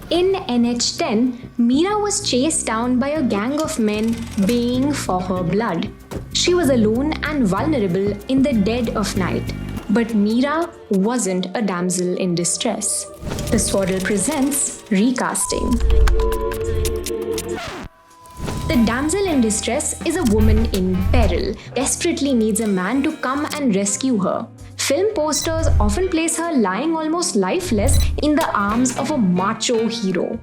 In NH10, Meera was chased down by a gang of men baying for her blood. She was alone and vulnerable in the dead of night. But Meera wasn't a damsel in distress. The Swaddle presents Recasting. The damsel in distress is a woman in peril, desperately needs a man to come and rescue her. Film posters often place her lying almost lifeless in the arms of a macho hero.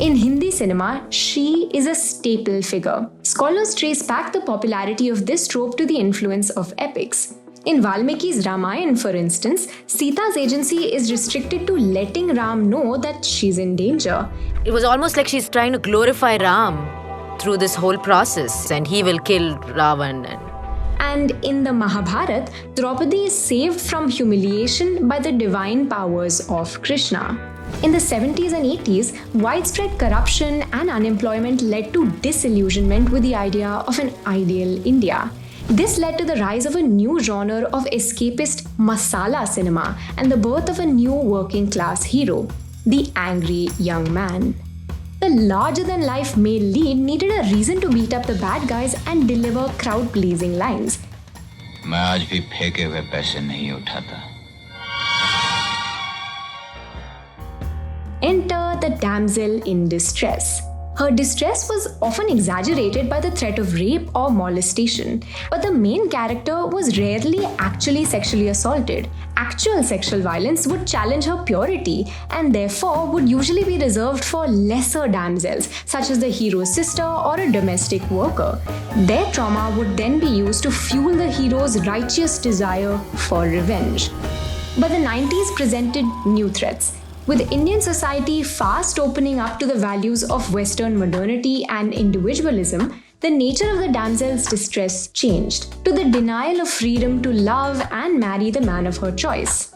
In Hindi cinema, she is a staple figure. Scholars trace back the popularity of this trope to the influence of epics. In Valmiki's Ramayana, for instance, Sita's agency is restricted to letting Ram know that she's in danger. It was almost like she's trying to glorify Ram through this whole process, and he will kill Ravan. And in the Mahabharata, Draupadi is saved from humiliation by the divine powers of Krishna. In the 70s and 80s, widespread corruption and unemployment led to disillusionment with the idea of an ideal India. This led to the rise of a new genre of escapist masala cinema and the birth of a new working-class hero, the angry young man. The larger-than-life male lead needed a reason to beat up the bad guys and deliver crowd-pleasing lines. मैं आज भी फेंके हुए पैसे नहीं उठाता. Enter the damsel in distress. Her distress was often exaggerated by the threat of rape or molestation, but the main character was rarely actually sexually assaulted. Actual sexual violence would challenge her purity and therefore would usually be reserved for lesser damsels, such as the hero's sister or a domestic worker. Their trauma would then be used to fuel the hero's righteous desire for revenge. But the 90s presented new threats. With Indian society fast opening up to the values of Western modernity and individualism, the nature of the damsel's distress changed to the denial of freedom to love and marry the man of her choice.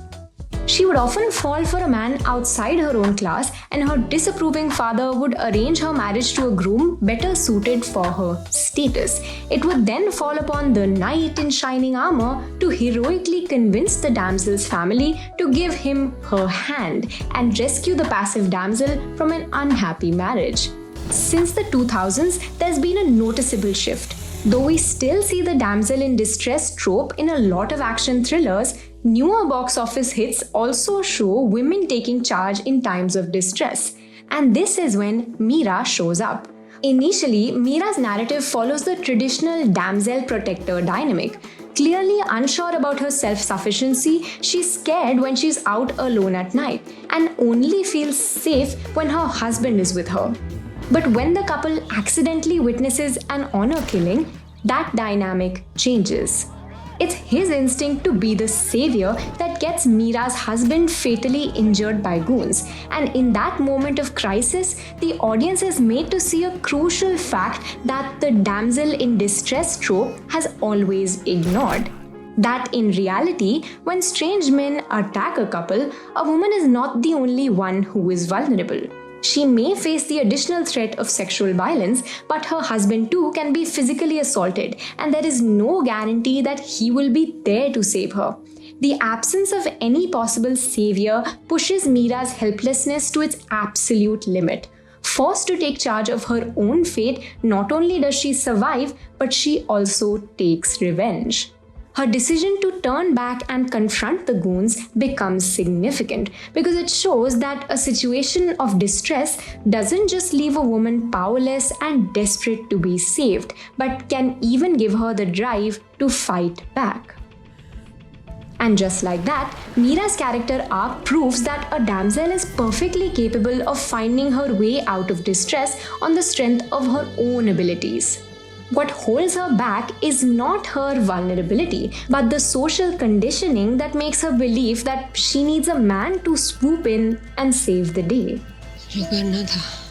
She would often fall for a man outside her own class, and her disapproving father would arrange her marriage to a groom better suited for her status. It would then fall upon the knight in shining armor to heroically convince the damsel's family to give him her hand and rescue the passive damsel from an unhappy marriage. Since the 2000s, there's been a noticeable shift. Though we still see the damsel in distress trope in a lot of action thrillers, newer box office hits also show women taking charge in times of distress. And this is when Meera shows up. Initially, Meera's narrative follows the traditional damsel-protector dynamic. Clearly unsure about her self-sufficiency, she's scared when she's out alone at night and only feels safe when her husband is with her. But when the couple accidentally witnesses an honor killing, that dynamic changes. It's his instinct to be the savior that gets Meera's husband fatally injured by goons. And in that moment of crisis, the audience is made to see a crucial fact that the damsel in distress trope has always ignored. That in reality, when strange men attack a couple, a woman is not the only one who is vulnerable. She may face the additional threat of sexual violence, but her husband too can be physically assaulted, and there is no guarantee that he will be there to save her. The absence of any possible savior pushes Meera's helplessness to its absolute limit. Forced to take charge of her own fate, not only does she survive, but she also takes revenge. Her decision to turn back and confront the goons becomes significant because it shows that a situation of distress doesn't just leave a woman powerless and desperate to be saved, but can even give her the drive to fight back. And just like that, Meera's character arc proves that a damsel is perfectly capable of finding her way out of distress on the strength of her own abilities. What holds her back is not her vulnerability, but the social conditioning that makes her believe that she needs a man to swoop in and save the day. जो करना था